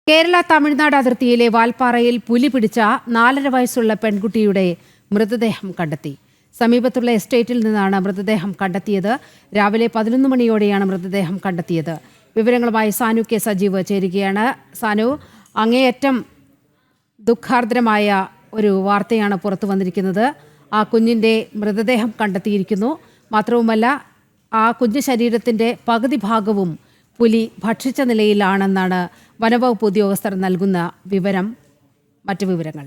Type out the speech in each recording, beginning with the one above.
കേരള തമിഴ്നാട് അതിർത്തിയിലെ വാൽപ്പാറയിൽ പുലി പിടിച്ച 4.5 വയസ്സുള്ള പെൺകുട്ടിയുടെ മൃതദേഹം കണ്ടെത്തി. സമീപത്തുള്ള എസ്റ്റേറ്റിൽ നിന്നാണ് മൃതദേഹം കണ്ടെത്തിയത്. രാവിലെ 11 മണിയോടെയാണ് മൃതദേഹം കണ്ടെത്തിയത്. വിവരങ്ങളുമായി സാനു കെ സജീവ് ചേരുകയാണ്. സാനു, അങ്ങേയറ്റം ദുഃഖാർദ്രമായ ഒരു വാർത്തയാണ് പുറത്തു വന്നിരിക്കുന്നത്. ആ കുഞ്ഞിൻ്റെ മൃതദേഹം കണ്ടെത്തിയിരിക്കുന്നു. മാത്രവുമല്ല, ആ കുഞ്ഞു ശരീരത്തിൻ്റെ പകുതി ഭാഗവും പുലി ഭക്ഷിച്ച നിലയിലാണെന്നാണ് വനവകുപ്പ് ഉദ്യോഗസ്ഥർ നൽകുന്ന വിവരം. മറ്റു വിവരങ്ങൾ?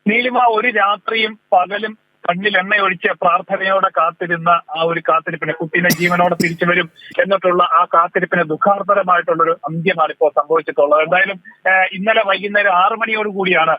നീലിമ, ഒരു രാത്രിയും പകലും കണ്ണിൽ എണ്ണയൊഴിച്ച് പ്രാർത്ഥനയോടെ കാത്തിരുന്ന ആ ഒരു കാത്തിരിപ്പിന്, കുട്ടീനെ ജീവനോടെ തിരിച്ചു വരും എന്നിട്ടുള്ള ആ കാത്തിരിപ്പിന് ദുഃഖാർത്തരമായിട്ടുള്ളൊരു അന്ത്യമാണ് ഇപ്പോൾ സംഭവിച്ചിട്ടുള്ളത്. എന്തായാലും ഇന്നലെ വൈകുന്നേരം 6 മണിയോട് കൂടിയാണ്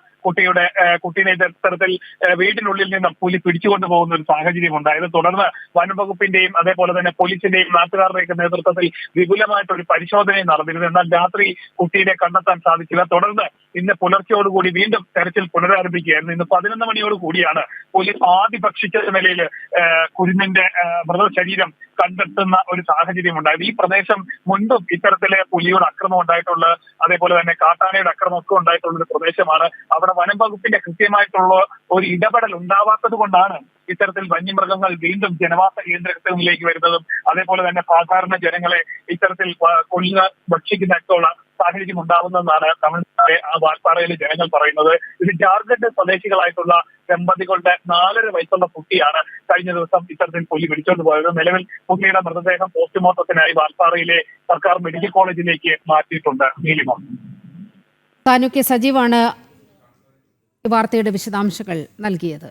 കുട്ടീനെ ഇത്തരത്തിൽ വീടിനുള്ളിൽ നിന്നും പുലി പിടിച്ചുകൊണ്ടു പോകുന്ന ഒരു സാഹചര്യം ഉണ്ടായത്. തുടർന്ന് വനംവകുപ്പിന്റെയും അതേപോലെ തന്നെ പോലീസിന്റെയും നാട്ടുകാരുടെയൊക്കെ നേതൃത്വത്തിൽ വിപുലമായിട്ടൊരു പരിശോധനയും നടന്നിരുന്നു. എന്നാൽ രാത്രി കുട്ടീനെ കണ്ടെത്താൻ സാധിച്ചില്ല. തുടർന്ന് ഇന്ന് പുലർച്ചയോടുകൂടി വീണ്ടും തെരച്ചിൽ പുനരാരംഭിക്കുകയായിരുന്നു. ഇന്ന് 11 മണിയോട് കൂടിയാണ് പോലീസ് ആദ്യ ഭക്ഷിച്ച നിലയിൽ കുരുന്നിന്റെ മൃതശരീരം കണ്ടെത്തുന്ന ഒരു സാഹചര്യം ഉണ്ടായത്. ഈ പ്രദേശം മുൻപും ഇത്തരത്തിലെ പുലിയുടെ അക്രമം ഉണ്ടായിട്ടുള്ള, അതേപോലെ തന്നെ കാട്ടാനയുടെ അക്രമമൊക്കെ ഉണ്ടായിട്ടുള്ള ഒരു പ്രദേശമാണ്. അവിടെ വനം വകുപ്പിന്റെ കൃത്യമായിട്ടുള്ള ഒരു ഇടപെടൽ ഉണ്ടാവാത്തത് കൊണ്ടാണ് ഇത്തരത്തിൽ വന്യമൃഗങ്ങൾ വീണ്ടും ജനവാസ കേന്ദ്രങ്ങളിലേക്ക് വരുന്നതും അതേപോലെ തന്നെ സാധാരണ ജനങ്ങളെ ഇത്തരത്തിൽ കൊല്ലുക, ഭക്ഷിക്കുന്നൊക്കെ ഉള്ള സാഹചര്യം ഉണ്ടാവുന്നതെന്നാണ് തമിഴ്നാട്ടിലെ ആ വാൽപ്പാറയിലെ ജനങ്ങൾ പറയുന്നത്. ഇത് ജാർഖണ്ഡ് സ്വദേശികളായിട്ടുള്ള ദമ്പതികളുടെ 4.5 വയസ്സുള്ള കുട്ടിയാണ് കഴിഞ്ഞ ദിവസം ഇത്തരത്തിൽ പുലി പിടിച്ചുകൊണ്ട് പോയത്. നിലവിൽ കുട്ടിയുടെ മൃതദേഹം പോസ്റ്റ്മോർട്ടത്തിനായി വാൽപ്പാറയിലെ സർക്കാർ മെഡിക്കൽ കോളേജിലേക്ക് മാറ്റിയിട്ടുണ്ട്. നീലിമ. സാനു കെ സജീവാണ് വാർത്തയുടെ വിശദാംശങ്ങൾ നൽകിയത്.